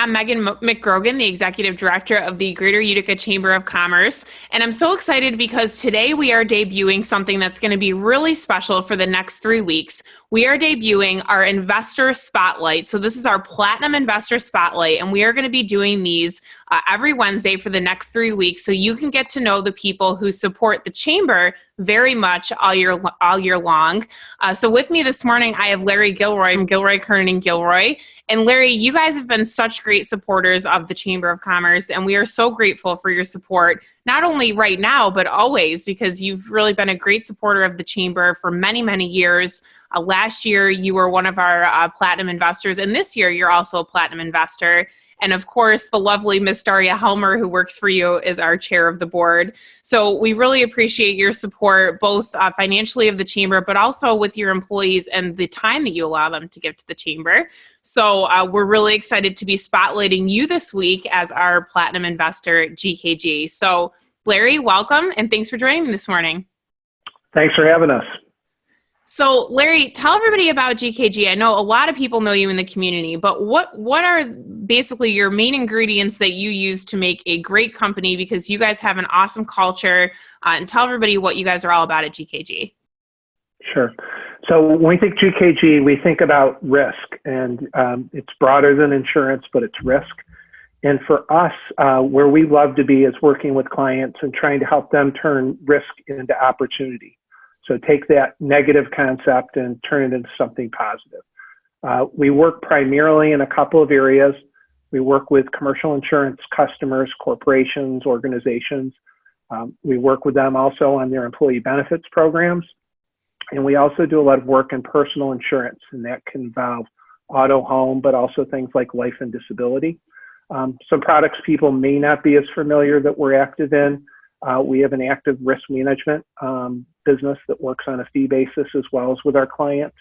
I'm Meghan McGrogan, the Executive Director of the Greater Utica Chamber of Commerce. And I'm so excited because today we are debuting something that's going to be really special for the next 3 weeks. We are debuting our Investor Spotlight. So this is our Platinum Investor Spotlight, and we are going to be doing these every Wednesday for the next 3 weeks, so you can get to know the people who support the Chamber very much all year long. So with me this morning, I have Larry Gilroy from Gilroy Kernan Gilroy. And Larry, you guys have been such great supporters of the Chamber of Commerce, and we are so grateful for your support, not only right now, but always, because you've really been a great supporter of the Chamber for many, many years. Last year, you were one of our Platinum investors, and this year, you're also a Platinum investor. And of course, the lovely Miss Daria Helmer, who works for you, is our chair of the board. So we really appreciate your support, both financially of the Chamber, but also with your employees and the time that you allow them to give to the Chamber. So we're really excited to be spotlighting you this week as our Platinum investor at GKG. So Larry, welcome, and thanks for joining me this morning. Thanks for having us. So Larry, tell everybody about GKG. I know a lot of people know you in the community, but what are basically your main ingredients that you use to make a great company? Because you guys have an awesome culture, and tell everybody what you guys are all about at GKG. Sure. So when we think GKG, we think about risk, and it's broader than insurance, but it's risk. And for us, where we love to be is working with clients and trying to help them turn risk into opportunity. So take that negative concept and turn it into something positive. We work primarily in a couple of areas. We work with commercial insurance customers, corporations, organizations. We work with them also on their employee benefits programs. And we also do a lot of work in personal insurance, and that can involve auto, home, but also things like life and disability. Some products people may not be as familiar that we're active in. We have an active risk management business that works on a fee basis as well as with our clients.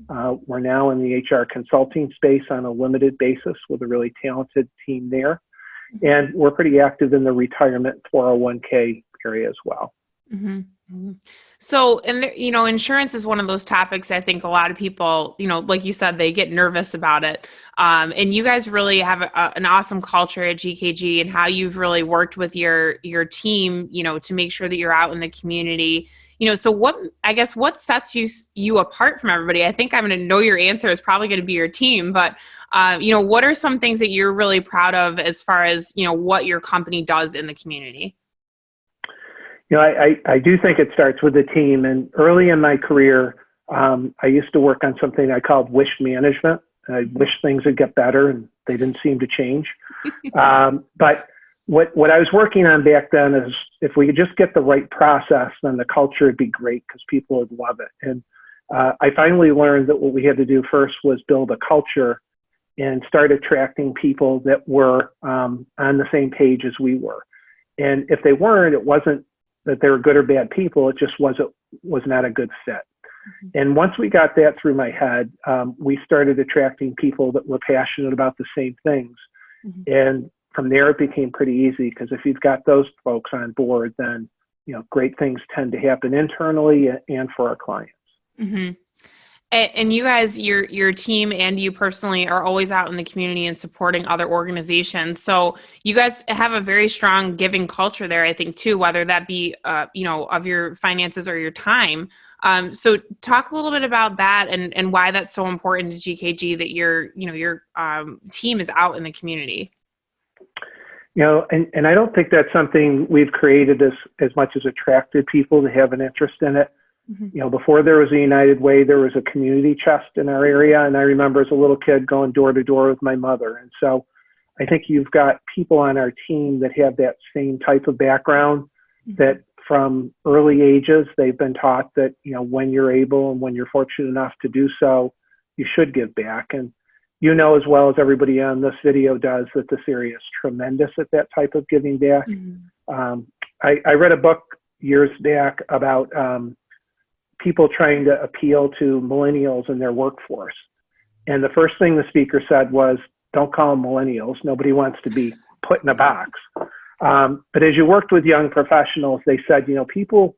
We're now in the HR consulting space on a limited basis with a really talented team there. And we're pretty active in the retirement 401k area as well. Mm-hmm. Mm-hmm. So, and insurance is one of those topics I think a lot of people, like you said, they get nervous about it. And you guys really have an awesome culture at GKG, and how you've really worked with your team, to make sure that you're out in the community. So what sets you apart from everybody? I think I'm going to know your answer is probably going to be your team, but what are some things that you're really proud of as far as, what your company does in the community? I do think it starts with the team. And early in my career, I used to work on something I called wish management. I wish things would get better, and they didn't seem to change. But what I was working on back then is if we could just get the right process, then the culture would be great because people would love it. And I finally learned that what we had to do first was build a culture and start attracting people that were on the same page as we were. And if they weren't, it wasn't that they were good or bad people, it just was not a good fit. Mm-hmm. And once we got that through my head, we started attracting people that were passionate about the same things. Mm-hmm. And from there, it became pretty easy, because if you've got those folks on board, then great things tend to happen internally and for our clients. Mm-hmm. And you guys, your team and you personally are always out in the community and supporting other organizations. So you guys have a very strong giving culture there, I think, too, whether that be, of your finances or your time. So talk a little bit about that and why that's so important to GKG that your team is out in the community. And I don't think that's something we've created as much as attracted people to have an interest in it. Mm-hmm. Before there was a United Way, there was a community chest in our area. And I remember as a little kid going door to door with my mother. And so I think you've got people on our team that have that same type of background, mm-hmm. that from early ages, they've been taught that, when you're able and when you're fortunate enough to do so, you should give back. And as well as everybody on this video does, that this area is tremendous at that type of giving back. Mm-hmm. I read a book years back about people trying to appeal to millennials in their workforce. And the first thing the speaker said was, don't call them millennials. Nobody wants to be put in a box. But as you worked with young professionals, they said, people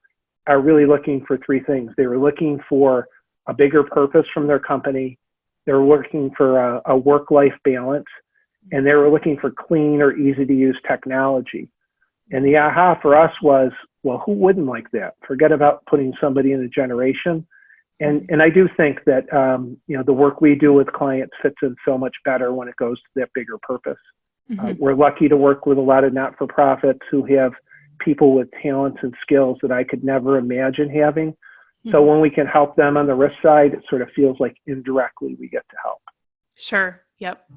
are really looking for three things. They were looking for a bigger purpose from their company. They were looking for a work-life balance. and they were looking for clean or easy to use technology. And the aha for us was, well, who wouldn't like that? Forget about putting somebody in a generation. And I do think that, the work we do with clients fits in so much better when it goes to that bigger purpose. We're lucky to work with a lot of not-for-profits who have people with talents and skills that I could never imagine having. So when we can help them on the risk side, it sort of feels like indirectly we get to help. Sure. Yep.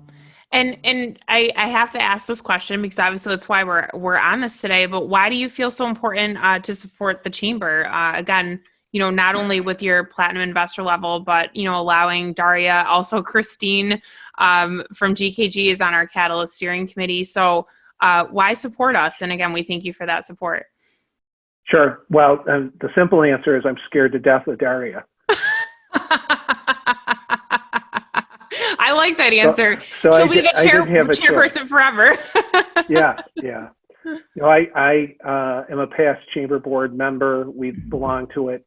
And I have to ask this question because obviously that's why we're on this today, but why do you feel so important to support the chamber? Again, not only with your platinum investor level, but, allowing Daria, also Christine from GKG is on our Catalyst steering committee. So why support us? And again, we thank you for that support. Sure. Well, the simple answer is I'm scared to death of Daria. I like that answer. So she'll be the chairperson forever. Yeah. I am a past chamber board member. We belong to it.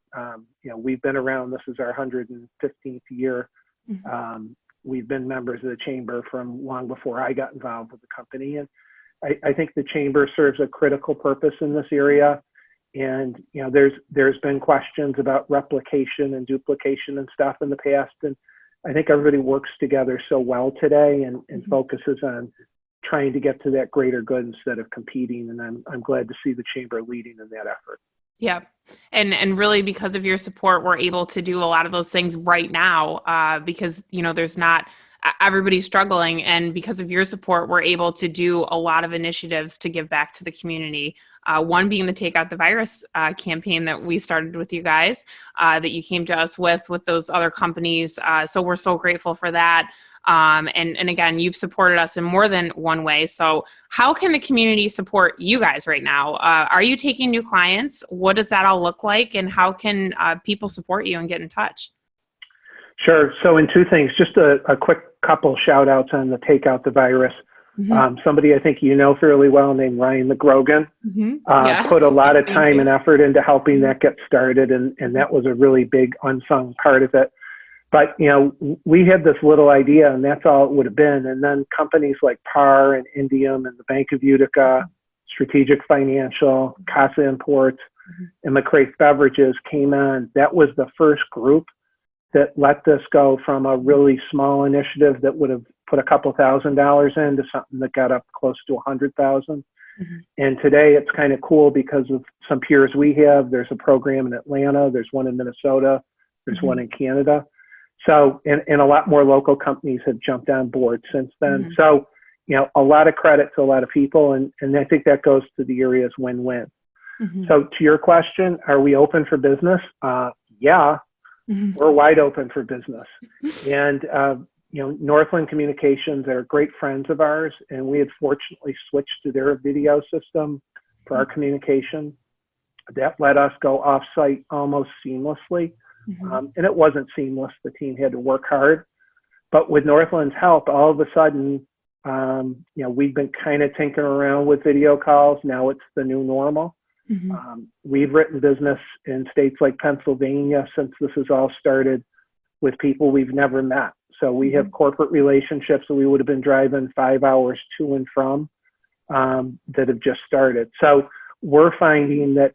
We've been around. This is our 115th year. We've been members of the chamber from long before I got involved with the company. And I think the chamber serves a critical purpose in this area. And, there's been questions about replication and duplication and stuff in the past. And I think everybody works together so well today and focuses on trying to get to that greater good instead of competing. And I'm glad to see the chamber leading in that effort. Yeah. And really because of your support, we're able to do a lot of those things right now because, there's not everybody's struggling. And because of your support, we're able to do a lot of initiatives to give back to the community. One being the Take Out the Virus campaign that we started with you guys, that you came to us with those other companies. So we're so grateful for that. And again, you've supported us in more than one way. So how can the community support you guys right now? Are you taking new clients? What does that all look like? And how can people support you and get in touch? Sure. So in two things, just a quick couple shout outs on the Take Out the Virus. Somebody I think fairly well named Ryan McGrogan put a lot of time and effort into helping that get started. And that was a really big unsung part of it. But, we had this little idea and that's all it would have been. And then companies like PAR and Indium and the Bank of Utica, Strategic Financial, Casa Imports, and McCraith Beverages came on. That was the first group that let this go from a really small initiative that would have put a couple $1,000s into something that got up close to 100,000. And today it's kind of cool because of some peers we have. There's a program in Atlanta. There's one in Minnesota. There's one in Canada. So, and a lot more local companies have jumped on board since then. So, a lot of credit to a lot of people. And I think that goes to the areas win-win. So to your question, are we open for business? Yeah, we're wide open for business. And, Northland Communications are great friends of ours. And we had fortunately switched to their video system for our communication. That let us go off-site almost seamlessly. And it wasn't seamless. The team had to work hard. But with Northland's help, all of a sudden, we've been kind of tinkering around with video calls. Now it's the new normal. We've written business in states like Pennsylvania since this has all started with people we've never met. So we have corporate relationships that we would have been driving 5 hours to and from that have just started. So we're finding that,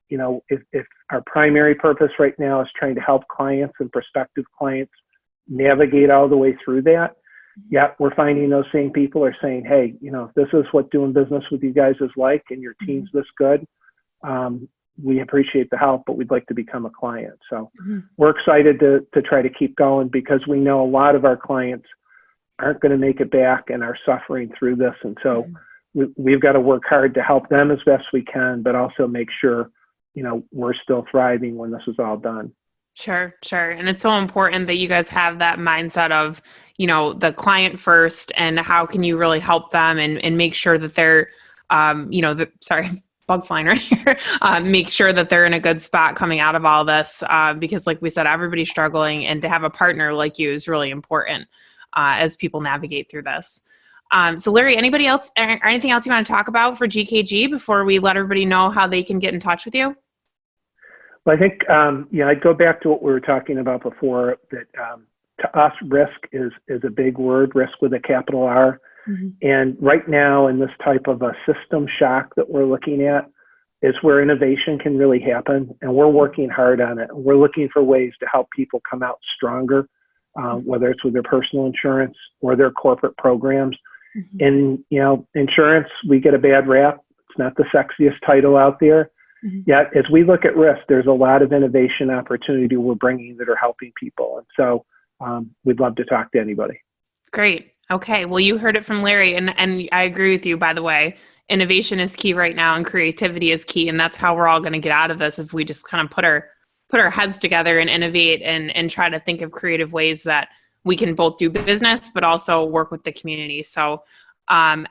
if our primary purpose right now is trying to help clients and prospective clients navigate all the way through that, we're finding those same people are saying, hey, if this is what doing business with you guys is like and your team's this good, we appreciate the help, but we'd like to become a client. So we're excited to try to keep going because we know a lot of our clients aren't going to make it back and are suffering through this. And so we've got to work hard to help them as best we can, but also make sure, we're still thriving when this is all done. Sure. And it's so important that you guys have that mindset of, the client first and how can you really help them and make sure that they're, bug flying right here, make sure that they're in a good spot coming out of all this. Because like we said, everybody's struggling and to have a partner like you is really important as people navigate through this. So Larry, anything else you want to talk about for GKG before we let everybody know how they can get in touch with you? Well, I think, I'd go back to what we were talking about before, that to us, risk is a big word, risk with a capital R. And right now, in this type of a system shock that we're looking at, is where innovation can really happen. And we're working hard on it. We're looking for ways to help people come out stronger, whether it's with their personal insurance or their corporate programs. And, you know, insurance, we get a bad rap. It's not the sexiest title out there. Yet, as we look at risk, there's a lot of innovation opportunity we're bringing that are helping people. And so we'd love to talk to anybody. Great. Okay. Well, you heard it from Larry, and I agree with you, by the way. Innovation is key right now, and creativity is key. And that's how we're all going to get out of this if we just kind of put our heads together and innovate and try to think of creative ways that we can both do business, but also work with the community. So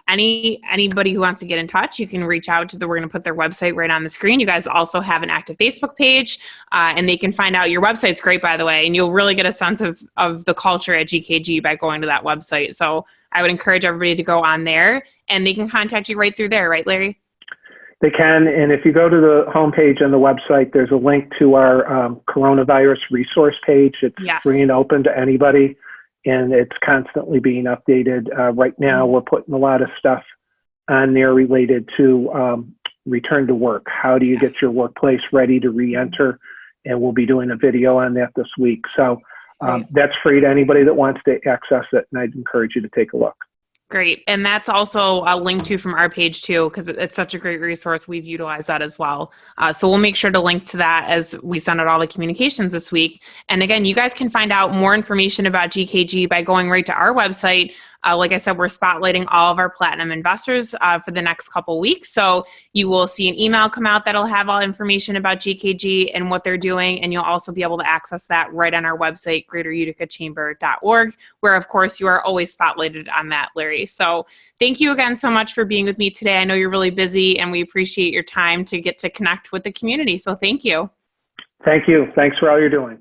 anybody who wants to get in touch, you can reach out to we're going to put their website right on the screen. You guys also have an active Facebook page, and they can find out. Your website's great, by the way, and you'll really get a sense of the culture at GKG by going to that website. So I would encourage everybody to go on there, and they can contact you right through there. Right, Larry? They can. And if you go to the homepage on the website, there's a link to our coronavirus resource page. It's free and open to anybody, and it's constantly being updated. Right now, we're putting a lot of stuff on there related to return to work. How do you get your workplace ready to re-enter? And we'll be doing a video on that this week. So that's free to anybody that wants to access it, and I'd encourage you to take a look. Great. And that's also a link to from our page too, because it's such a great resource. We've utilized that as well. So we'll make sure to link to that as we send out all the communications this week. And again, you guys can find out more information about GKG by going right to our website. Like I said, we're spotlighting all of our platinum investors for the next couple weeks. So you will see an email come out that'll have all information about GKG and what they're doing. And you'll also be able to access that right on our website, greateruticachamber.org, where, of course, you are always spotlighted on that, Larry. So thank you again so much for being with me today. I know you're really busy, and we appreciate your time to get to connect with the community. So thank you. Thank you. Thanks for all you're doing.